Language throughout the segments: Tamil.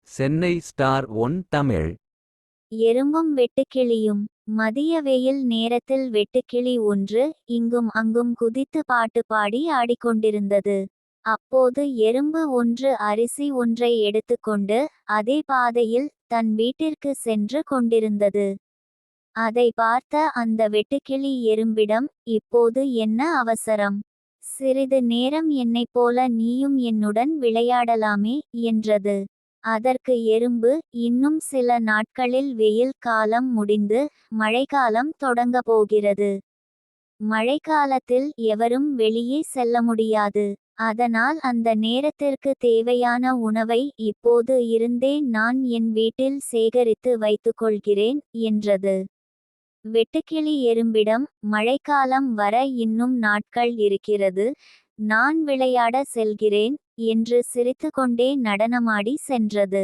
Chennai star one Tamil. எறும்பும் வெட்டுக்கிளியும். மதிய வெயில் நேரத்தில் வெட்டுக்கிளி ஒன்று இங்கும் அங்கும் குதித்து பாட்டு பாடி ஆடிக்கொண்டிருந்தது. அப்போது எறும்பு ஒன்று அரிசி ஒன்றை எடுத்துக்கொண்டு அதே பாதையில் தன் வீட்டிற்கு சென்று கொண்டிருந்தது. அதை பார்த்த அந்த வெட்டுக்கிளி எறும்பிடம், இப்போது என்ன அவசரம்? சிறிது நேரம் என்னைப் போல நீயும் என்னுடன் விளையாடலாமே என்றது. அதற்கு எறும்பு, இன்னும் சில நாட்களில் வெயில் காலம் முடிந்து மழைக்காலம் தொடங்கப் போகிறது. மழைக்காலத்தில் எவரும் வெளியே செல்ல முடியாது. அதனால் அந்த நேரத்திற்கு தேவையான உணவை இப்போது இருந்தே நான் என் வீட்டில் சேகரித்து வைத்துக்கொள்கிறேன் என்றது. வெட்டுக்கிளி எறும்பிடம், மழைக்காலம் வர இன்னும் நாட்கள் இருக்கிறது, நான் விளையாட செல்கிறேன் என்று சிரித்துக்கொண்டே நடனமாடி சென்றது.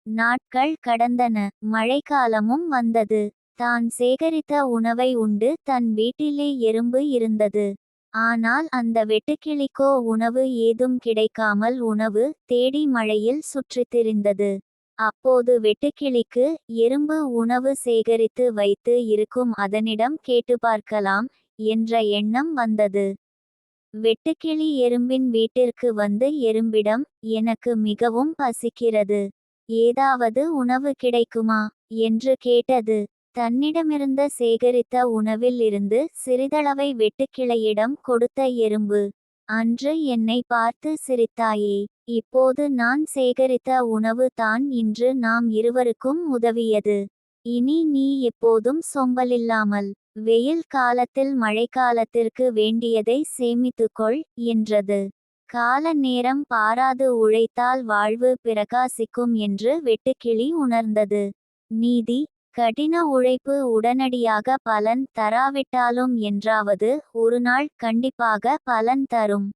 நாட்கள் கடந்தன, மழைக்காலமும் வந்தது. தான் சேகரித்த உணவை உண்டு தன் வீட்டிலே எறும்பு இருந்தது. ஆனால் அந்த வெட்டுக்கிளிக்கோ உணவு ஏதும் கிடைக்காமல் உணவு தேடி மழையில் சுற்றித் திரிந்தது. அப்போது வெட்டுக்கிளிக்கு, எறும்பு உணவு சேகரித்து வைத்து இருக்கும் அதனிடம் கேட்டு பார்க்கலாம் என்ற எண்ணம் வந்தது. வெட்டுக்கிளி எறும்பின் வீட்டிற்கு வந்து எறும்பிடம், எனக்கு மிகவும் பசிக்கிறது, ஏதாவது உணவு கிடைக்குமா என்று கேட்டது. தன்னிடமிருந்த சேகரித்த உணவில் இருந்து சிறிதளவை வெட்டுக்கிளியிடம் கொடுத்த எறும்பு, அன்று என்னை பார்த்து சிரித்தாயே, இப்போது நான் சேகரித்த உணவு தான் இன்று நாம் இருவருக்கும் உதவியது. இனி நீ எப்போதும் சோம்பலில்லாமல் வெயில் காலத்தில் மழைக்காலத்திற்கு வேண்டியதை சேமித்துக்கொள் என்றது. கால நேரம் பாராது உழைத்தால் வாழ்வு பிரகாசிக்கும் என்று வெட்டுக்கிளி உணர்ந்தது. நீதி: கடின உழைப்பு உடனடியாக பலன் தராவிட்டாலும் என்றாவது ஒருநாள் கண்டிப்பாக பலன் தரும்.